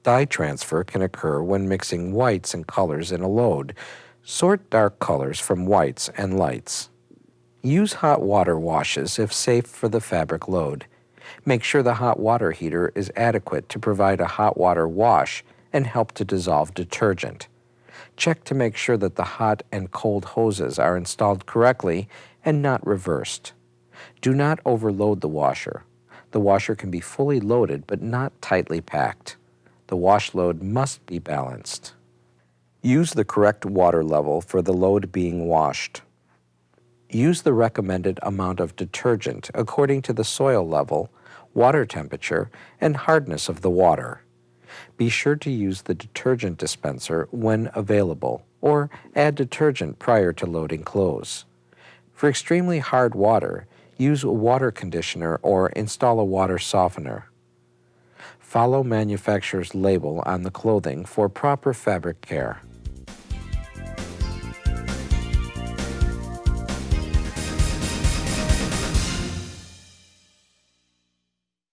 Dye transfer can occur when mixing whites and colors in a load. Sort dark colors from whites and lights. Use hot water washes if safe for the fabric load. Make sure the hot water heater is adequate to provide a hot water wash and help to dissolve detergent. Check to make sure that the hot and cold hoses are installed correctly and not reversed. Do not overload the washer. The washer can be fully loaded but not tightly packed. The wash load must be balanced. Use the correct water level for the load being washed. Use the recommended amount of detergent according to the soil level, water temperature, and hardness of the water. Be sure to use the detergent dispenser when available, or add detergent prior to loading clothes. For extremely hard water, use a water conditioner or install a water softener. Follow manufacturer's label on the clothing for proper fabric care.